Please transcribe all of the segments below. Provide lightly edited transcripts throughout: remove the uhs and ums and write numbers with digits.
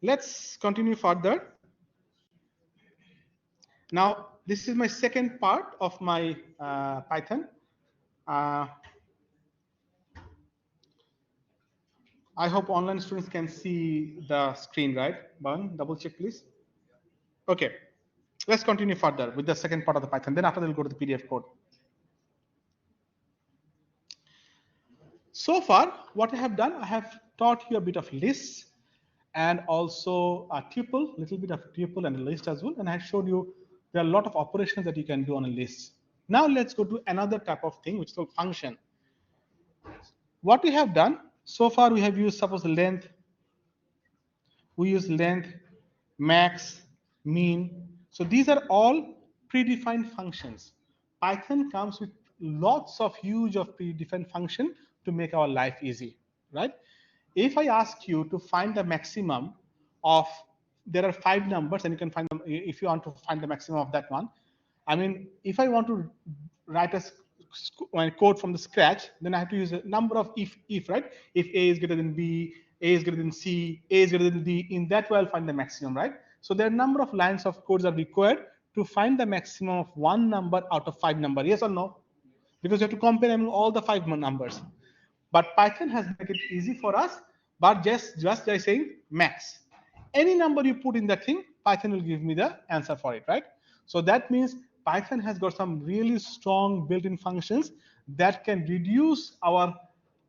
Let's continue further. Now, this is my second part of my Python. Uh, I hope online students can see the screen, right? Bhavan, double check, please. Okay, let's continue further with the second part of the Python. Then after that, we'll go to the PDF code. So far, what I have done, I have taught you a bit of lists and also a tuple, little bit of tuple and a list as well. And I showed you there are a lot of operations that you can do on a list. Now let's go to another type of thing, which is called function. What we have done so far, we have used suppose length. We use length, max, mean. So these are all predefined functions. Python comes with lots of huge of predefined function to make our life easy, right? If I ask you to find the maximum of, there are 5 numbers and you can find them if you want to find the maximum of that one. I mean, if I want to write a code from the scratch, then I have to use a number of if, right? If A is greater than B, A is greater than C, A is greater than D, in that way I'll find the maximum, right? So there are a number of lines of codes are required to find the maximum of one number out of 5 numbers, yes or no? Because you have to compare among all the 5 numbers. But Python has made it easy for us, but just by saying max. Any number you put in that thing, Python will give me the answer for it, right? So that means Python has got some really strong built-in functions that can reduce our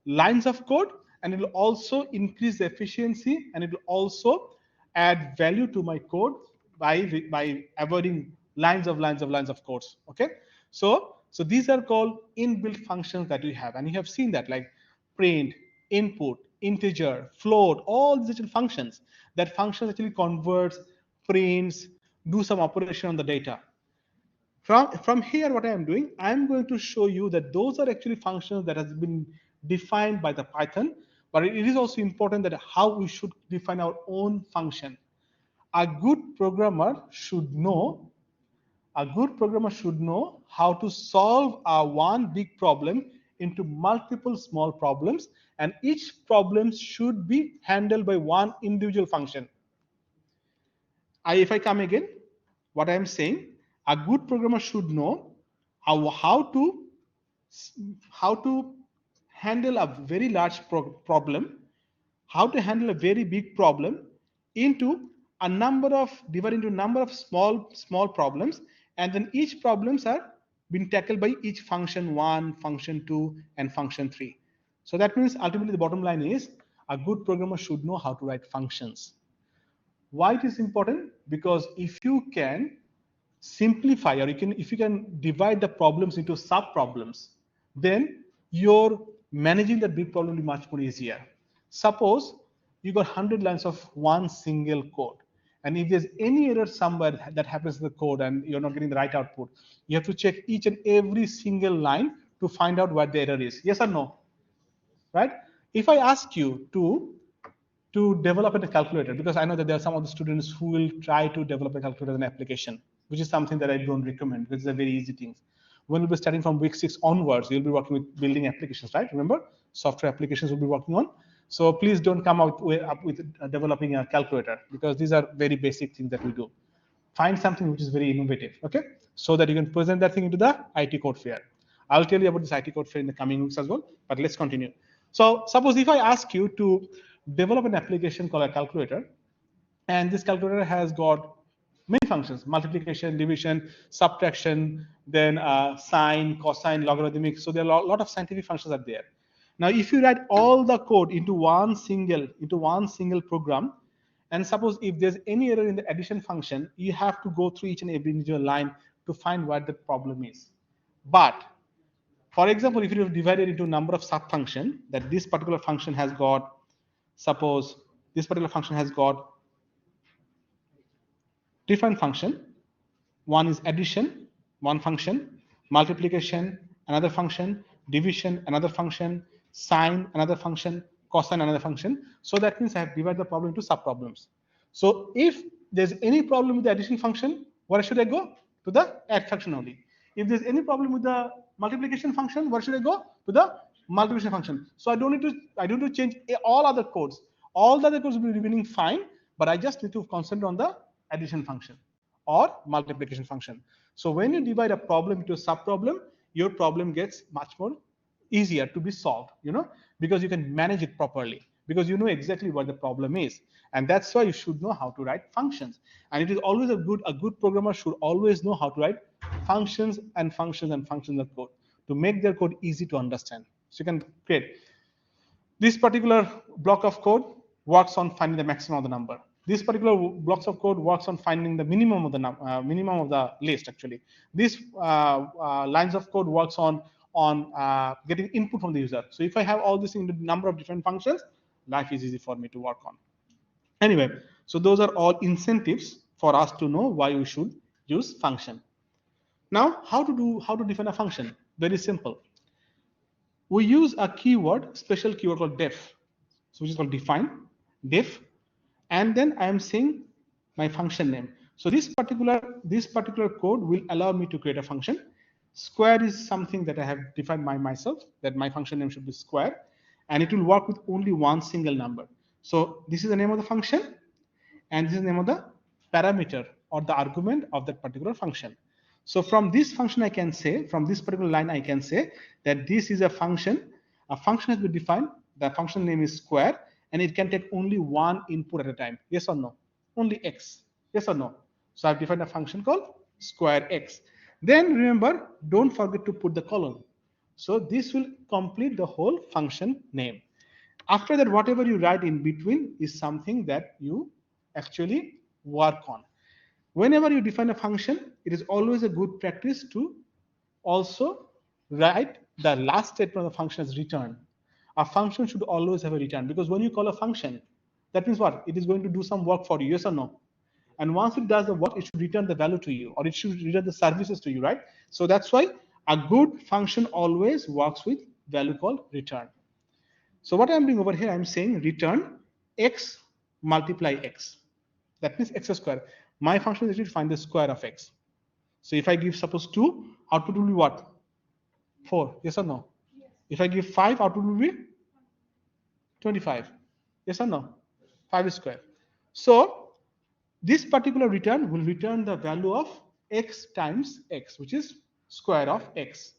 lines of code, and it will also increase the efficiency, and it will also add value to my code by avoiding lines of codes. Okay, so these are called inbuilt functions that we have, and you have seen that like print, input, integer, float, all these little functions. That function actually converts, prints, do some operation on the data. From here, what I am doing, I am going to show you that those are actually functions that has been defined by the Python, but it is also important that how we should define our own function. A good programmer should know how to solve a one big problem into multiple small problems, and each problem should be handled by one individual function. If I come again, what I am saying, a good programmer should know how to handle a very large problem, how to handle a very big problem into divided into a number of small problems, and then each problems are being tackled by each function 1, function 2, and function 3. So that means ultimately the bottom line is a good programmer should know how to write functions. Why it is important? Because if you can simplify, or if you can divide the problems into sub problems, then you're managing that big problem will be much more easier. Suppose you got 100 lines of one single code, and if there's any error somewhere that happens in the code and you're not getting the right output, you have to check each and every single line to find out what the error is. Yes or no? Right? If I ask you to develop a calculator, because I know that there are some of the students who will try to develop a calculator as an application, which is something that I don't recommend because it's a very easy thing. When we'll be starting from week 6 onwards, you'll be working with building applications, right? Remember, software applications we'll be working on. So please don't come out with developing a calculator, because these are very basic things that we do. Find something which is very innovative, okay? So that you can present that thing into the IT code fair. I'll tell you about this IT code fair in the coming weeks as well, but let's continue. So suppose if I ask you to develop an application called a calculator, and this calculator has got many functions: multiplication, division, subtraction, then sine, cosine, logarithmic. So there are a lot of scientific functions are there. Now if you write all the code into one single program, and suppose if there's any error in the addition function, you have to go through each and every individual line to find what the problem is. But for example, if you have divided into a number of sub function, that this particular function has got, suppose this particular function has got different function. One is addition, one function; multiplication, another function; division, another function; sine, another function; cosine, another function. So that means I have divided the problem into sub-problems. So if there's any problem with the addition function, where should I go? To the add function only. If there's any problem with the multiplication function, where should I go? To the multiplication function. So I don't need to change all other codes. All the other codes will be remaining fine, but I just need to concentrate on the addition function or multiplication function. So when you divide a problem into a subproblem, your problem gets much more easier to be solved, because you can manage it properly, because you know exactly what the problem is. And that's why you should know how to write functions. And it is always a good programmer should always know how to write functions and functions and functions of code to make their code easy to understand. So you can create this particular block of code works on finding the maximum of the number. This particular blocks of code works on finding the minimum of the minimum of the list. Actually, this lines of code works on getting input from the user. So if I have all this in the number of different functions, life is easy for me to work on. Anyway, so those are all incentives for us to know why we should use function. Now, how to define a function? Very simple. We use a keyword, special keyword called def, so which is called define, def, and then I am saying my function name. So this particular code will allow me to create a function. Square is something that I have defined myself, that my function name should be square, and it will work with only one single number. So this is the name of the function, and this is the name of the parameter or the argument of that particular function. So from this function, I can say, from this particular line, I can say that this is a function. A function has been defined. The function name is square, and it can take only one input at a time. Yes or no? Only x. Yes or no? So I've defined a function called square x. Then remember, don't forget to put the colon. So this will complete the whole function name. After that, whatever you write in between is something that you actually work on. Whenever you define a function, it is always a good practice to also write the last statement of the function as return. A function should always have a return, because when you call a function, that means what? It is going to do some work for you, yes or no? And once it does the work, it should return the value to you, or it should return the services to you, right? So that's why a good function always works with value called return. So what I'm doing over here, I'm saying return x multiply x. That means x square. My function is actually to find the square of x. So if I give suppose 2, output will be what? 4. Yes or no? Yes. If I give 5, output will be 25. Yes or no? 5 is square. So this particular return will return the value of x times x, which is square of x.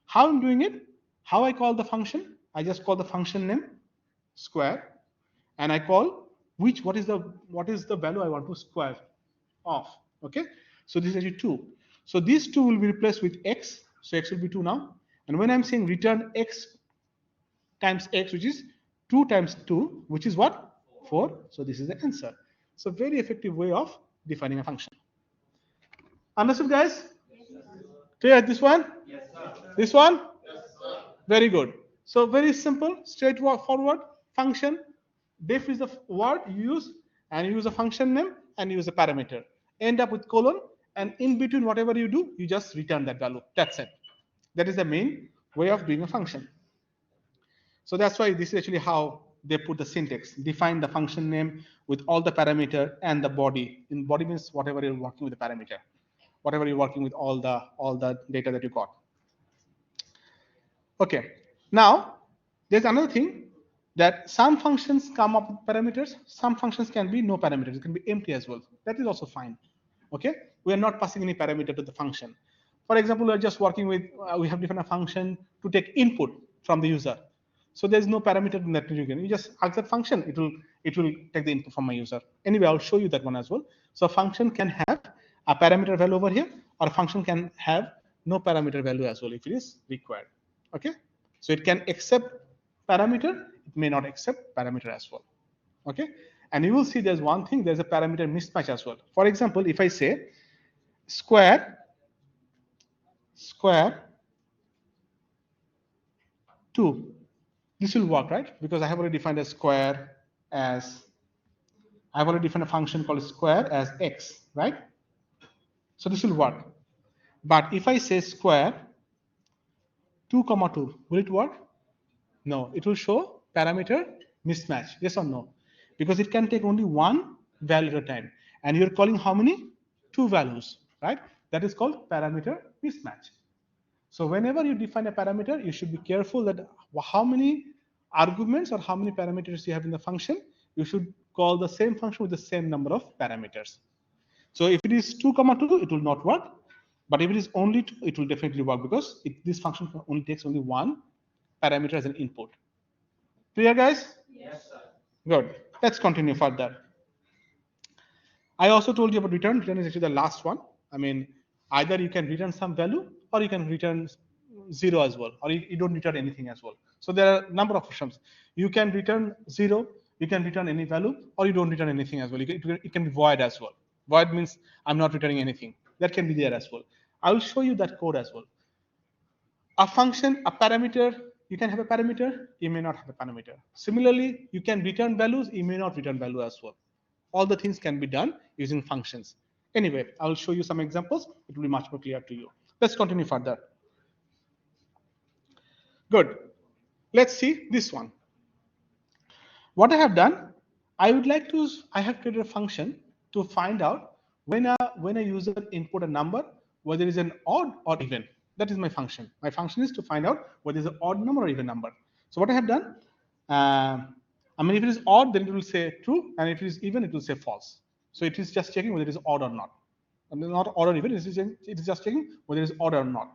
How I'm doing it? How I call the function? I just call the function name square, and I call what is the value I want to square of. Okay, so this is actually 2. So these 2 will be replaced with x. So x will be 2 now. And when I'm saying return x times x, which is 2 times 2, which is what? 4. So this is the answer. So very effective way of defining a function. Understood, guys? Yes, clear this one? Yes, sir. This one? Yes, sir. Very good. So very simple, straightforward function. Def is the word you use, and you use a function name and use a parameter. End up with colon, and in between whatever you do, you just return that value. That's it. That is the main way of doing a function. So that's why this is actually how they put the syntax. Define the function name with all the parameter and the body. In body means whatever you're working with the parameter, whatever you're working with all the data that you got. Okay. Now there's another thing, that some functions come up with parameters, some functions can be no parameters, it can be empty as well. That is also fine. Okay, we are not passing any parameter to the function. For example, we are just working with we have defined a function to take input from the user. So there's no parameter in that region. You just ask that function, it will take the input from my user. Anyway, I'll show you that one as well. So a function can have a parameter value over here, or a function can have no parameter value as well if it is required. Okay, so it can accept parameter, it may not accept parameter as well. Okay, and you will see there's one thing, there's a parameter mismatch as well. For example, if I say square 2, this will work, right? Because I have already defined a square as, I've already defined a function called square as x, right? So this will work. But if I say square 2, 2, will it work? No, it will show parameter mismatch. Yes or no? Because it can take only one value at a time. And you're calling how many? 2 values, right? That is called parameter mismatch. So whenever you define a parameter, you should be careful that how many arguments or how many parameters you have in the function. You should call the same function with the same number of parameters. So if it is 2, 2, it will not work. But if it is only 2, it will definitely work because this function only takes only one parameter as an input. Clear, guys? Yes, sir. Good. Let's continue further. I also told you about return. Return is actually the last one. I mean, either you can return some value or you can return 0 as well, or you don't return anything as well. So there are a number of options. You can return 0, you can return any value, or you don't return anything as well. It can be void as well. Void means I'm not returning anything. That can be there as well. I will show you that code as well. A function, a parameter, you can have a parameter, you may not have a parameter. Similarly, you can return values, you may not return value as well. All the things can be done using functions. Anyway, I will show you some examples. It will be much more clear to you. Let's continue further. Good. Let's see this one. What I have done, I have created a function to find out when a user input a number, whether it is an odd or even. That is my function. My function is to find out whether it's an odd number or even number. So what I have done, I mean, if it is odd, then it will say true, and if it is even, it will say false. So it is just checking whether it is odd or not. I mean, not odd or even, it is just checking whether it is odd or not.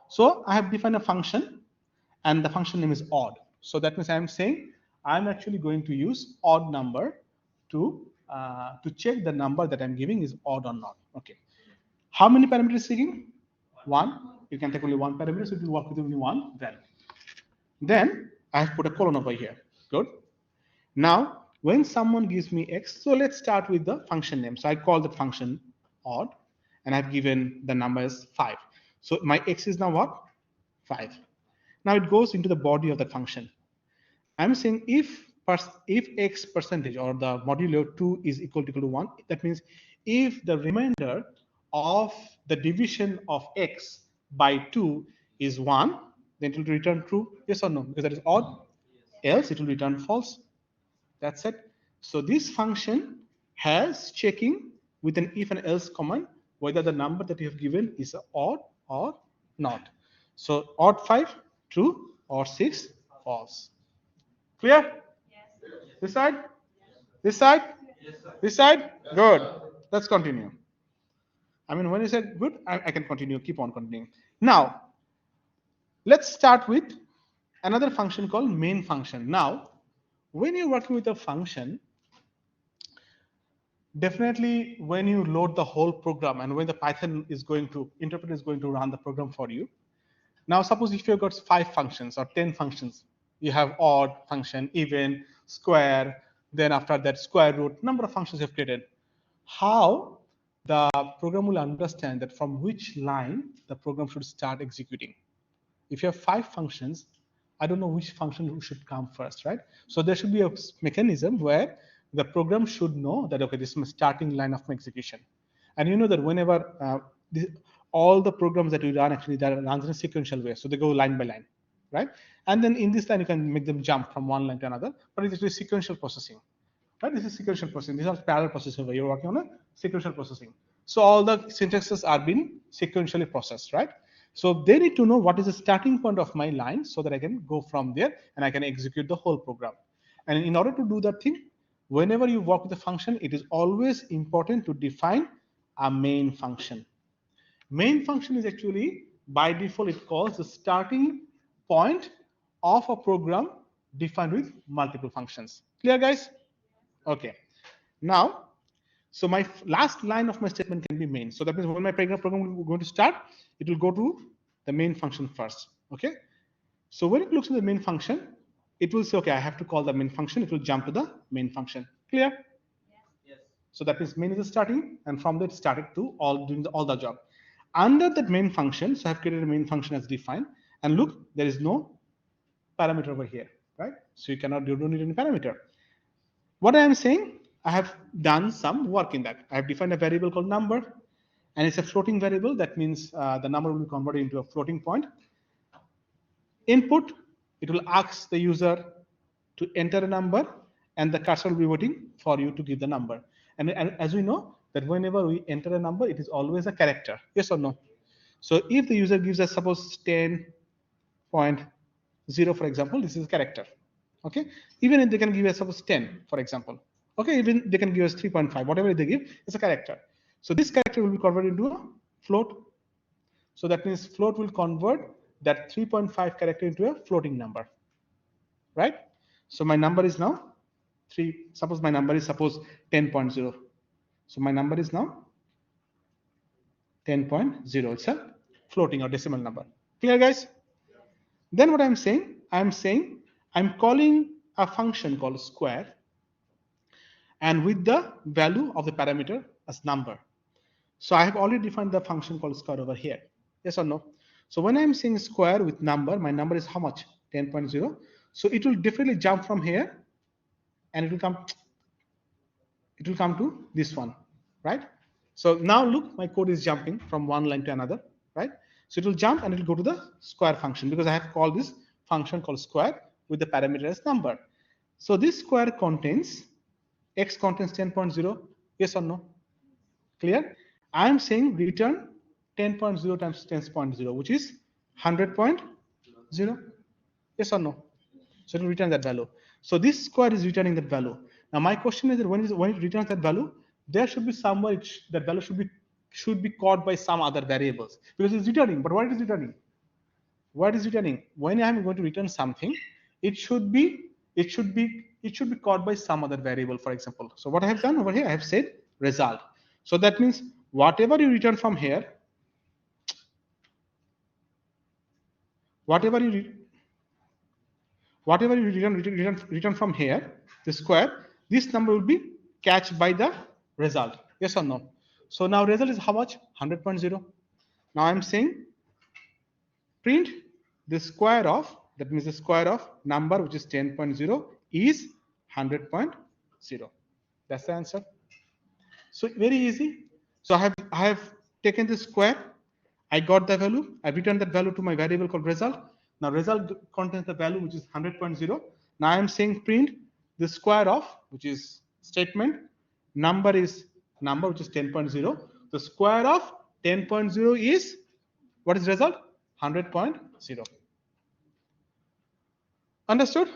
So I have defined a function, and the function name is odd. So that means I'm saying I'm actually going to use odd number to check the number that I'm giving is odd or not. Okay. How many parameters seeking? One. You can take only one parameter, so it will work with only one value. Then I have put a colon over here. Good. Now, when someone gives me x, so let's start with the function name. So I call the function odd, and I've given the number as 5. So my x is now what? 5. Now it goes into the body of the function. I'm saying if x percentage or the modulo 2 is equal to 1, that means if the remainder of the division of x by 2 is 1, then it will return true. Yes or no? Because that is odd. Else it will return false. That's it. So this function has checking with an if and else command whether the number that you have given is odd or not. So odd 5 true, odd 6 false. Clear? Yes. This side? This side? Yes, sir. This side? Good. Let's continue. I mean, when you said good, I can continue, keep on continuing. Now, let's start with another function called main function. Now, when you're working with a function, definitely when you load the whole program and when the Python is going to, interpreter is going to run the program for you. Now, suppose if you've got 5 functions or 10 functions, you have odd function, even, square, then after that square root, number of functions you've created. How the program will understand that from which line the program should start executing. If you have 5 functions, I don't know which function should come first, right? So there should be a mechanism where the program should know that, okay, this is my starting line of my execution. And you know that whenever all the programs that we run actually that runs in a sequential way, so they go line by line, right? And then in this line you can make them jump from one line to another, but it's actually sequential processing, right? This is sequential processing. These are parallel processing where you're working on a sequential processing. So all the syntaxes are being sequentially processed, right? So they need to know what is the starting point of my line so that I can go from there and I can execute the whole program. And in order to do that thing, whenever you work with a function, it is always important to define a main function. Main function is actually, by default, it calls the starting point of a program defined with multiple functions. Clear, guys? Okay. Now, so my last line of my statement can be main. So that means when my program will going to start, it will go to the main function first. Okay. So when it looks at the main function, it will say, okay, I have to call the main function. It will jump to the main function. Clear? Yes. So that means main is the starting, and from that started to doing all the job. Under that main function, so I've created a main function as defined, and look, there is no parameter over here, right? So you don't need any parameter. What I am saying, I have done some work in that. I have defined a variable called number, and it's a floating variable. That means the number will be converted into a floating point. Input, it will ask the user to enter a number, and the cursor will be waiting for you to give the number. And as we know, that whenever we enter a number, it is always a character. Yes or no? So if the user gives us, suppose 10.0, for example, this is a character. Okay. Even if they can give us, suppose 10, for example. Okay, even they can give us 3.5, whatever they give, it's a character. So this character will be converted into a float. So that means float will convert that 3.5 character into a floating number, right? So my number is now 3. Suppose my number is 10.0. So my number is now 10.0. It's a floating or decimal number. Clear, guys? Then what I'm saying, I'm calling a function called square, and with the value of the parameter as number. So I have already defined the function called square over here. Yes or no? So when I'm saying square with number, my number is how much? 10.0. So it will definitely jump from here, and it will come to this one, right? So now look, my code is jumping from one line to another, right? So it will jump and it will go to the square function because I have called this function called square with the parameter as number. So this square contains, x contains 10.0, yes or no? Clear? I am saying return 10.0 times 10.0, which is 100.0, yes or no? So it will return that value. So this square is returning that value. Now my question is that when it returns that value, there should be somewhere that value should be caught by some other variables because it's returning. But what it is returning? What is returning? When I am going to return something, it should be caught by some other variable, for example. So what I have done over here, I have said result. So that means whatever you return from here, whatever you return from here, the square, this number will be catched by the result. Yes or no? So now result is how much? 100.0. Now I'm saying print the square of, that means the square of number which is 10.0 is 100.0. That's the answer. So very easy. So I have taken the square, I got the value, I returned that value to my variable called result. Now result contains the value which is 100.0. Now I am saying print the square of, which is statement, number is number which is 10.0. The square of 10.0 is, what is result? 100.0. Understood?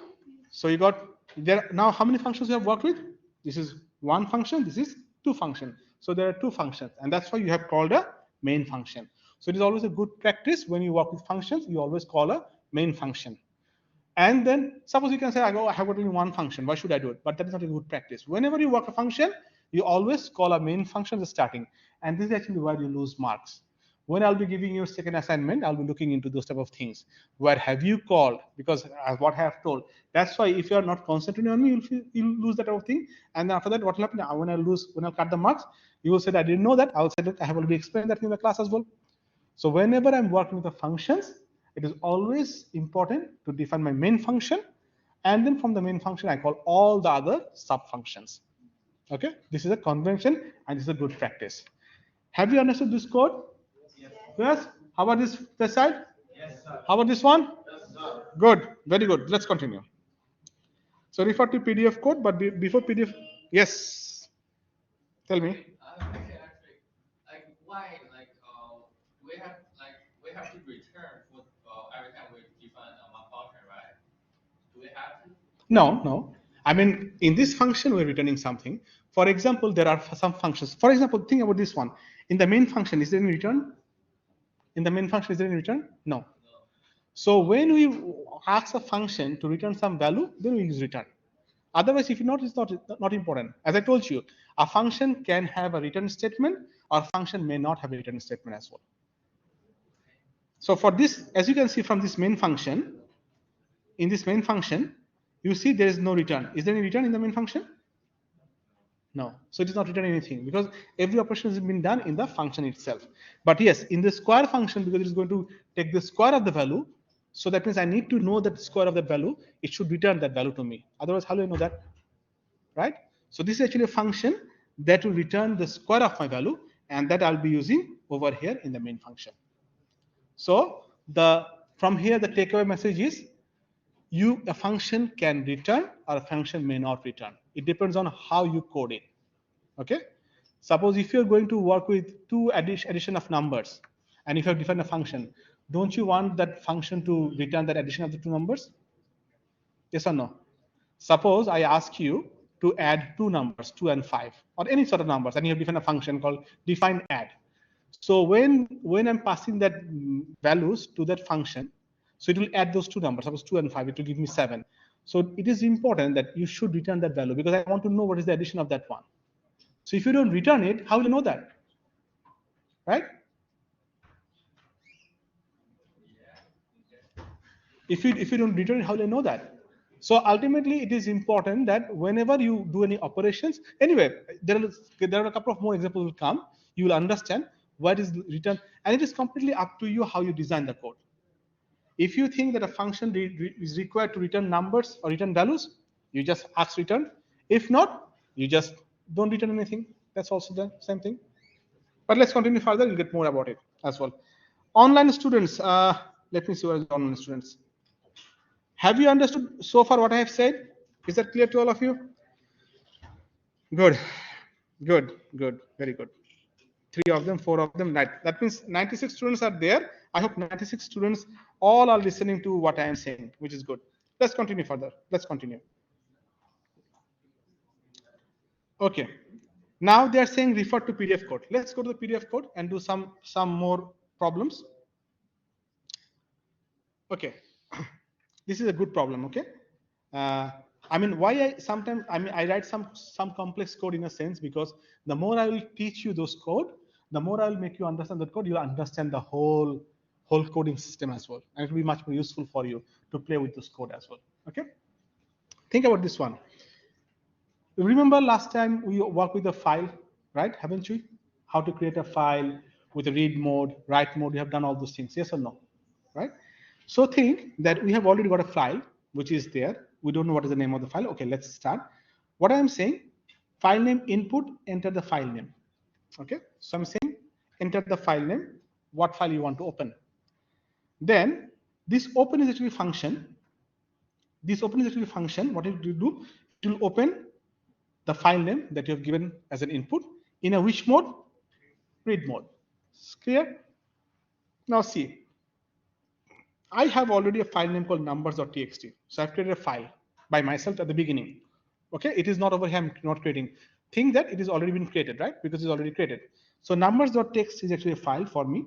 So you got there. Now how many functions you have worked with? This is one function, this is two functions. So there are two functions, and that's why you have called a main function. So it is always a good practice when you work with functions, you always call a main function. And then suppose you can say, I have got only one function, why should I do it? But that is not a good practice. Whenever you work a function, you always call a main function as starting. And this is actually where you lose marks. When I'll be giving you a second assignment, I'll be looking into those type of things. Where have you called? Because what I have told. That's why if you are not concentrating on me, you'll lose that type of thing. And then after that, what will happen? When I cut the marks, you will say, I didn't know that. I will say, look, I have already explained that in the class as well. So whenever I'm working with the functions, it is always important to define my main function, and then from the main function I call all the other sub functions. Okay, this is a convention and this is a good practice. Have you understood this code? Yes. How about this side? Yes, sir. How about this one? Yes, sir. Good, very good. Let's continue. So refer to PDF code, but before PDF, yes. Tell me. Actually, like why we have to return for every time we define a function, right? Do we have to? No. I mean, in this function, we're returning something. For example, there are some functions. For example, think about this one. In the main function, is there any return? In the main function, is there any return? No. So when we ask a function to return some value, then we use return. Otherwise, if you not, it's not important. As I told you, a function can have a return statement, or a function may not have a return statement as well. So for this, as you can see from this main function, in this main function, you see there is no return. Is there any return in the main function? No. So it is not returning anything because every operation has been done in the function itself. But yes, in the square function, because it is going to take the square of the value, so that means I need to know that square of the value, it should return that value to me. Otherwise, how do I know that? Right? So this is actually a function that will return the square of my value, and that I'll be using over here in the main function. So from here, the takeaway message is a function can return or a function may not return. It depends on how you code it. Okay. Suppose if you're going to work with addition of numbers, and if you have defined a function, don't you want that function to return that addition of the two numbers? Yes or no? Suppose I ask you to add two numbers, 2 and 5, or any sort of numbers, and you have defined a function called define add. So when I'm passing that values to that function, so it will add those two numbers, suppose 2 and 5, it will give me 7. So it is important that you should return that value because I want to know what is the addition of that one. So if you don't return it, how will you know that? Right? If you don't return it, how will you know that? So ultimately, it is important that whenever you do any operations, anyway, there are a couple of more examples will come. You will understand what is written, and it is completely up to you how you design the code. If you think that a function is required to return numbers or return values, you just ask return. If not, you just don't return anything. That's also the same thing. But let's continue further. You'll get more about it as well. Online students. Let me see what is online students. Have you understood so far what I have said? Is that clear to all of you? Good, good, good, very good. 3 of them, 4 of them, right. That means 96 students are there. I hope 96 students all are listening to what I am saying, which is good. Let's continue further. Let's continue. Okay. Now they are saying refer to PDF code. Let's go to the PDF code and do some more problems. Okay. This is a good problem. Okay. I mean, why I write some complex code in a sense because the more I will teach you those code, the more I will make you understand that code. You'll understand the whole coding system as well, and it will be much more useful for you to play with this code as well. Okay. Think about this one. Remember last time we worked with a file, right? Haven't we? How to create a file with a read mode, write mode. We have done all those things. Yes or no? Right? So think that we have already got a file which is there. We don't know what is the name of the file. Okay, let's start. What I am saying, file name input, enter the file name. Okay, so I'm saying enter the file name, what file you want to open. Then this open is actually function. This open is actually function. What it will do? It will open the file name that you have given as an input in a which mode? Read mode. It's clear? Now see, I have already a file name called numbers.txt. So I've created a file by myself at the beginning. Okay, it is not over here, I'm not creating. Think that it is already been created, right? Because it's already created. So numbers.txt is actually a file for me.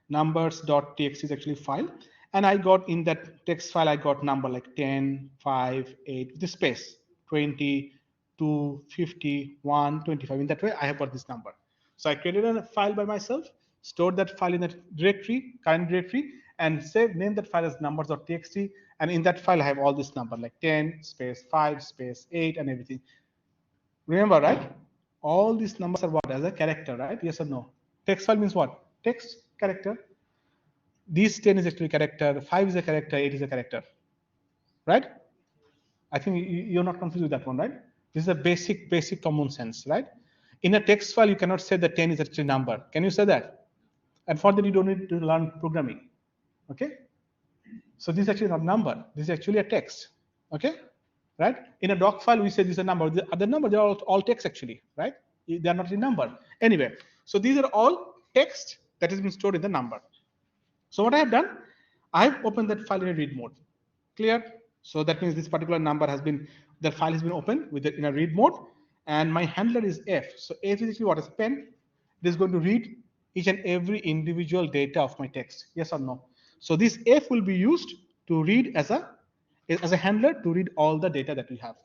Numbers.txt is actually a file. And I got in that text file, I got number like 10, 5, 8, with the space, 20, 2, 50, 1, 25. In that way, I have got this number. So I created a file by myself, stored that file in that directory, current directory, and name that file as numbers.txt. And in that file, I have all this number like 10, space 5, space 8, and everything. Remember, right? All these numbers are what? As a character, right? Yes or no? Text file means what? Text, character. These 10 is actually character, 5 is a character, 8 is a character, right? I think you're not confused with that one, right? This is a basic common sense, right? In a text file, you cannot say that 10 is actually a number. Can you say that? And for that, you don't need to learn programming, okay? So this is actually not a number. This is actually a text, okay? Right? In a doc file, we say this is a number. The other number, they're all text actually, right? They are not a number. Anyway, so these are all text that has been stored in the number. So what I have done, I have opened that file in a read mode. Clear? So that means this particular number has been, the file has been opened with it in a read mode, and my handler is f. So f is actually what is pen. It is going to read each and every individual data of my text. Yes or no? So this f will be used to read as a handler to read all the data that we have.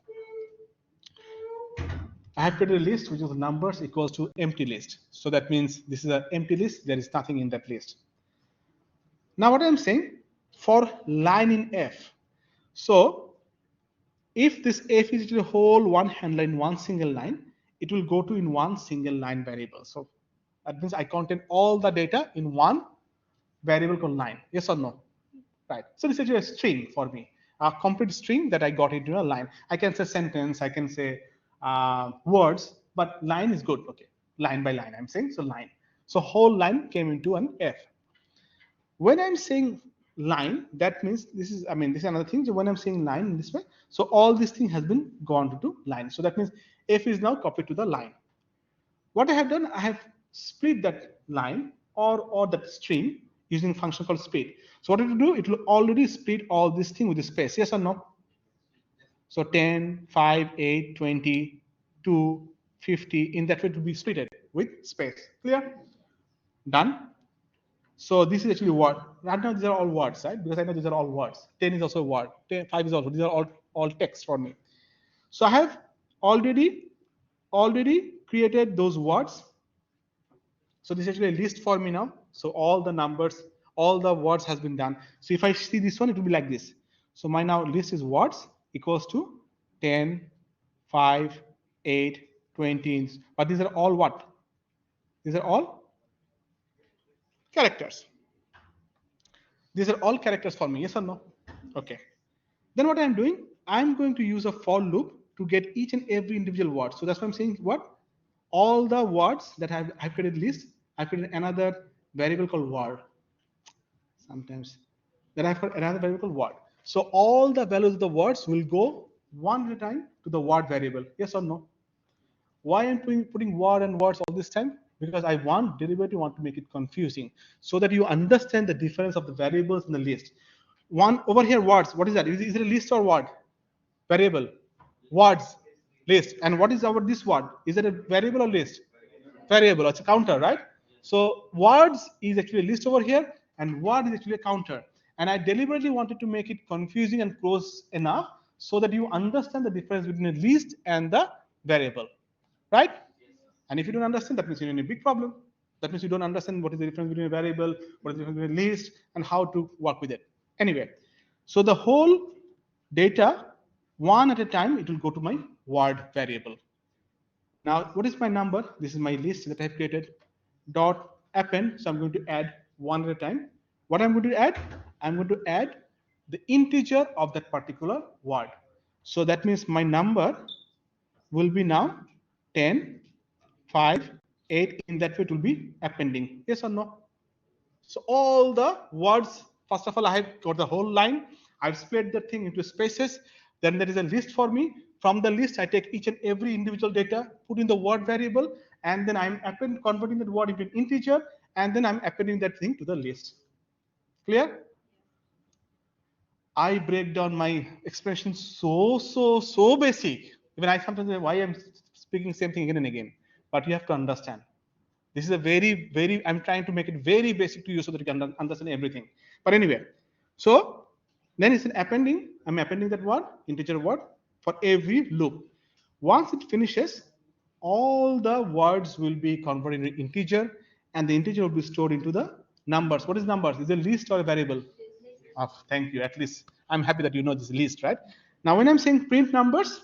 I have created a list which is numbers equals to empty list. So that means this is an empty list. There is nothing in that list. Now what I'm saying for line in f. So if this f is the whole one handler in one single line, it will go to in one single line variable. So that means I contain all the data in one variable called line. Yes or no? Right. So this is actually a string for me, a complete string that I got into a line. I can say sentence, I can say words, but line is good. Okay, line by line. I'm saying so line. So whole line came into an f. When I'm saying line, that means this is another thing. So when I'm saying line in this way, so all this thing has been gone to line. So that means f is now copied to the line. What I have done, I have split that line or that string using a function called split. So what it will do, it will already split all this thing with the space. Yes or no? So 10, 5, 8, 20, 2, 50. In that way, it will be splitted with space. Clear? Done. So this is actually word. Right now, these are all words, right? Because I know these are all words. 10 is also a word. 10, 5 is also. These are all text for me. So I have already created those words. So this is actually a list for me now. So all the numbers, all the words has been done. So if I see this one, it will be like this. So my now list is words equals to 10, 5, 8, 20. But these are all what? These are all characters. These are all characters for me, yes or no? Okay. Then what I'm doing, I'm going to use a for loop to get each and every individual word. So that's why I'm saying what? All the words that I've created list, I've created another variable called word. Sometimes. Then I've got another variable called word. So all the values of the words will go one at a time to the word variable. Yes or no? Why I'm putting word and words all this time? Because I deliberately want to make it confusing so that you understand the difference of the variables in the list. One over here, words. What is that? Is it a list or word? Variable. Words. List. And what is our this word? Is it a variable or list? Variable. It's a counter, right? So words is actually a list over here, and word is actually a counter. And I deliberately wanted to make it confusing and close enough so that you understand the difference between a list and the variable, right? And if you don't understand, that means you're in a big problem. That means you don't understand what is the difference between a variable, what is the difference between a list, and how to work with it. Anyway, so the whole data, one at a time, it will go to my word variable. Now, what is my number? This is my list that I've created. Dot append. So I'm going to add one at a time. What I'm going to add? I'm going to add the integer of that particular word. So that means my number will be now 10, 5, 8. In that way, it will be appending. Yes or no? So all the words, first of all, I have got the whole line. I've split the thing into spaces. Then there is a list for me. From the list, I take each and every individual data, put in the word variable, and then I'm converting that word into an integer, and then I'm appending that thing to the list. Clear? I break down my expression so basic. Even I sometimes say why I'm speaking same thing again and again. But you have to understand. This is a very, I'm trying to make it very basic to you so that you can understand everything. But anyway, so then it's an appending. I'm appending that word, integer word, for every loop. Once it finishes, all the words will be converted into integer, and the integer will be stored into the numbers. What is numbers? Is it a list or a variable? Oh, thank you. At least I'm happy that you know this list, right? Now, when I'm saying print numbers,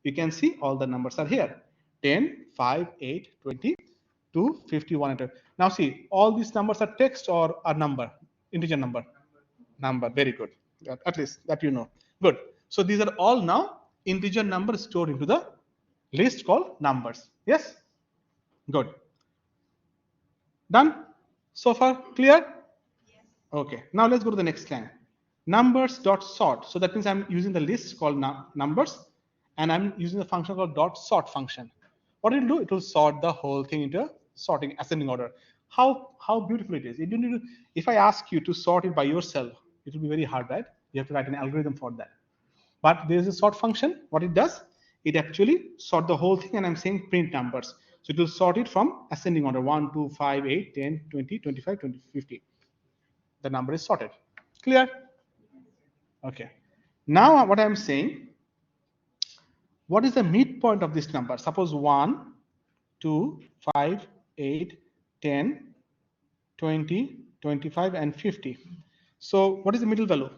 you can see all the numbers are here. 10, 5, 8, 20, 2, 51. Now see, all these numbers are text or a number, integer number. Number, very good. At least that you know. Good. So these are all now integer numbers stored into the list called numbers. Yes? Good. Done? So far, clear? Okay, now let's go to the next line. Numbers dot sort. So that means I'm using the list called numbers, and I'm using the function called dot sort function. What it will do? It will sort the whole thing into sorting ascending order. How beautiful it is. You don't need to, if I ask you to sort it by yourself, it will be very hard, right? You have to write an algorithm for that. But there is a sort function. What it does, it actually sort the whole thing, and I'm saying print numbers. So it will sort it from ascending order 1, 2, 5, 8, 10, 20, 25, 20, 50. The number is sorted. Clear? Okay. Now what I'm saying, what is the midpoint of this number? Suppose 1, 2, 5, 8, 10, 20, 25, and 50. So what is the middle value?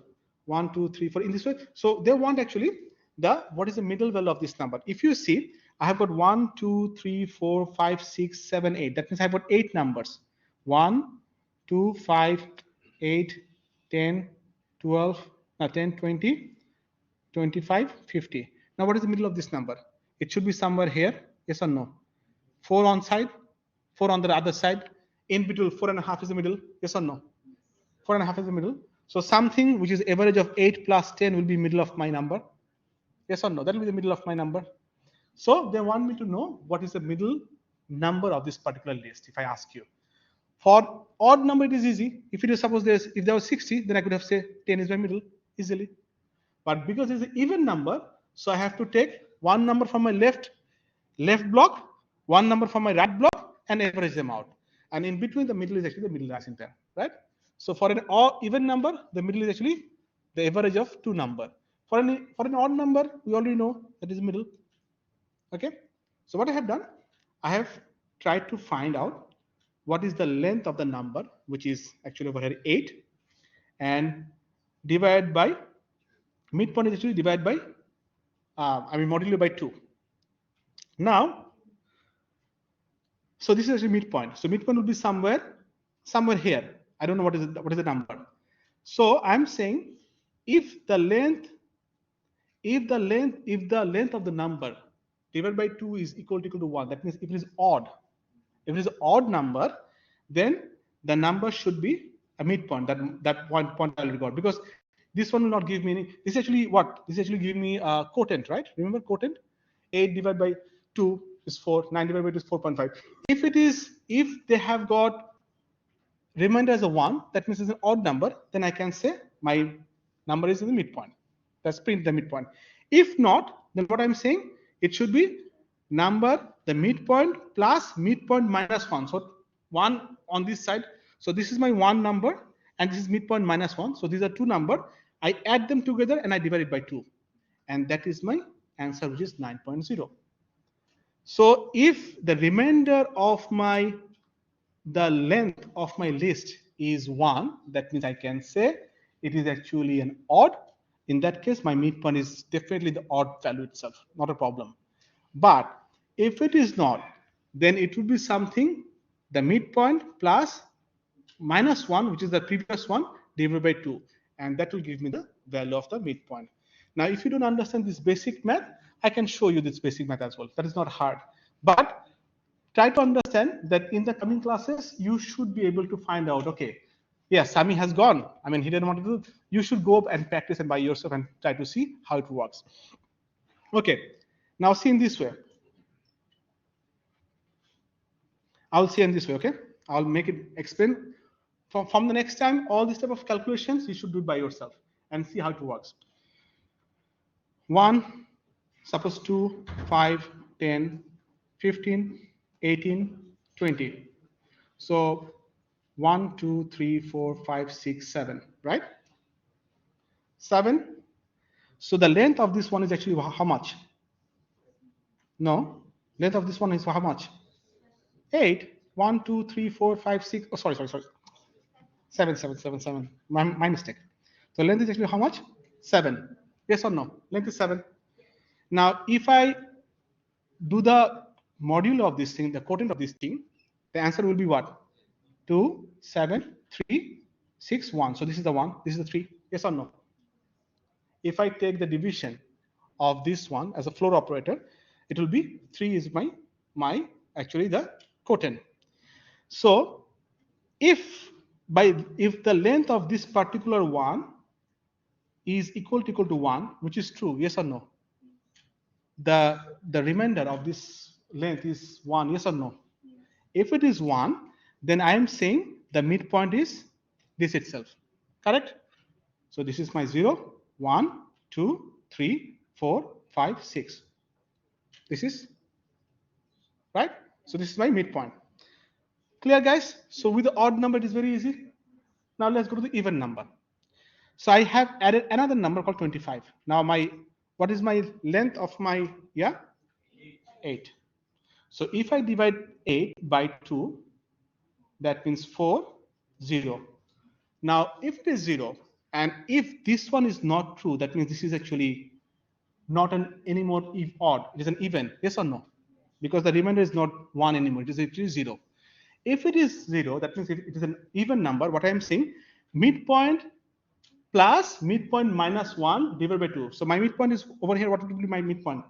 1, 2, 3, 4 in this way. So they want actually what is the middle value of this number? If you see, I have got 1, 2, 3, 4, 5, 6, 7, 8. That means I have got 8 numbers. 1, 2, 5, 8, 10, 12, 10, 20, 25, 50. Now what is the middle of this number? It should be somewhere here. Yes or no? 4 on side, 4 on the other side. In between, 4.5 is the middle. Yes or no? 4.5 is the middle. So something which is average of 8 plus 10 will be middle of my number. Yes or no? That will be the middle of my number. So they want me to know what is the middle number of this particular list. If I ask you, for odd number it is easy. If it is suppose if there was 60, then I could have said 10 is my middle easily. But because it's an even number, So I have to take one number from my left block, one number from my right block, and average them out. And in between, the middle is actually the middle Rashi term, right? So for an even number, the middle is actually the average of two number. For an odd number, we already know that is middle. Okay. So what I have done, I have tried to find out what is the length of the number, which is actually over here 8, and divide by midpoint is actually divided by modulo by 2. Now, so this is actually midpoint. So midpoint will be somewhere here. I don't know what is the number. So I'm saying if the length of the number divided by 2 is equal to 1, that means if it is odd, number, then the number should be a midpoint. That point I already got, because this one will not give me any. This actually what? This actually give me a quotient, right? Remember quotient? 8 divided by 2 is 4. 9 divided by 2 is 4.5. If they have got remainder as a 1, that means it's an odd number, then I can say my number is in the midpoint. That's print the midpoint. If not, then what I'm saying, it should be number, the midpoint plus midpoint minus 1. So 1 on this side. So this is my 1 number, and this is midpoint minus 1. So these are two numbers. I add them together and I divide it by 2. And that is my answer, which is 9.0. So if the remainder of the length of my list is 1, that means I can say it is actually an odd. In that case, my midpoint is definitely the odd value itself, not a problem. But if it is not, then it would be something, the midpoint plus minus 1, which is the previous one, divided by 2. And that will give me the value of the midpoint. Now, if you don't understand this basic math, I can show you this basic math as well. That is not hard. But try to understand that in the coming classes, you should be able to find out, okay, yes, Sami has gone. I mean, he didn't want to do. You should go up and practice and by yourself and try to see how it works. Okay, now see in this way. I'll see in this way, okay? I'll make it explain. From the next time, all this type of calculations, you should do it by yourself and see how it works. 1, suppose 2, 5, 10, 15, 18, 20. So 1, 2, 3, 4, 5, 6, 7, right? 7. So the length of this one is actually how much? No, length of this one is how much? 8. 1, 2, 3, 4, 5, 6. Oh, sorry. 7. My mistake. So length is actually how much? 7. Yes or no? Length is 7. Now, if I do the modulo of this thing, the quotient of this thing, the answer will be what? 2, 7, 3, 6, 1. So this is the 1. This is the 3. Yes or no? If I take the division of this one as a floor operator, it will be 3 is my actually the quotient. So if the length of this particular one is equal to 1, which is true, yes or no? The remainder of this length is 1, yes or no? If it is 1, then I am saying the midpoint is this itself, correct? So this is my 0, 1, 2, 3, 4, 5, 6. This is right. So this is my midpoint. Clear, guys? So with the odd number, it is very easy. Now let's go to the even number. So I have added another number called 25. Now what is my length of my 8. So if I divide 8 by 2, that means 4, 0. Now if it is 0, and if this one is not true, that means this is actually not an anymore odd. It is an even. Yes or no? Because the remainder is not 1 anymore. It is actually 0. If it is 0, that means it is an even number. What I am saying, midpoint plus midpoint minus 1 divided by 2. So my midpoint is over here. What would be my midpoint?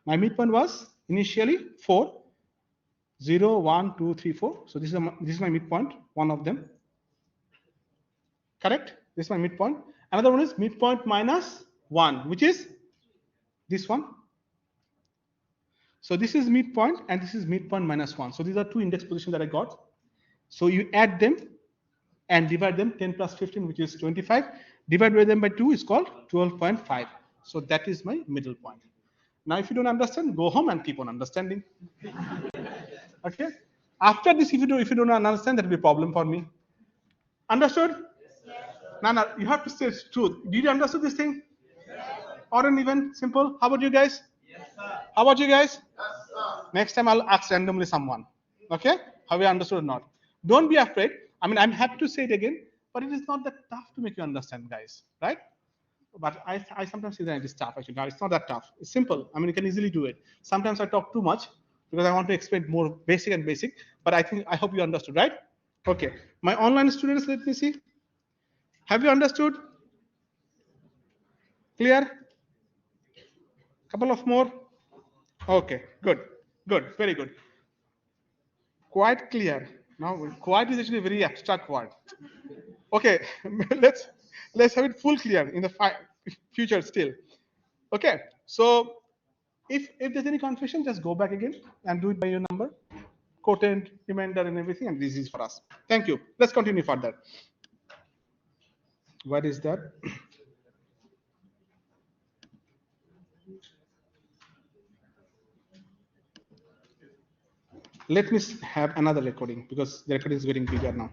My midpoint was initially 4, 0, 1, 2, 3, 4. So this is my midpoint, one of them. Correct? This is my midpoint. Another one is midpoint minus 1, which is this one. So this is midpoint and this is midpoint minus 1. So these are two index positions that I got. So you add them and divide them. 10 plus 15, which is 25. Divide by them by 2 is called 12.5. So that is my middle point. Now, if you don't understand, go home and keep on understanding. Okay. After this, if you don't understand, that will be a problem for me. Understood? No, no, you have to say it's truth. Did you understand this thing? Or an even simple? How about you guys? How about you guys? Next time I'll ask randomly someone. Okay? Have you understood or not? Don't be afraid. I mean, I'm happy to say it again, but it is not that tough to make you understand, guys. Right? But I sometimes say that it is tough. Actually, no, it's not that tough. It's simple. I mean, you can easily do it. Sometimes I talk too much because I want to explain more basic and basic. But I hope you understood, right? Okay. My online students, let me see. Have you understood? Clear? Couple of more. Okay. Good. Good. Very good. Quite clear. Now, quite is actually a very abstract word. Okay, let's have it full clear in the future still. Okay, so if there's any confusion, just go back again and do it by your number, quotient, remainder, and everything, and this is for us. Thank you. Let's continue further. What is that? Let me have another recording because the recording is getting bigger now.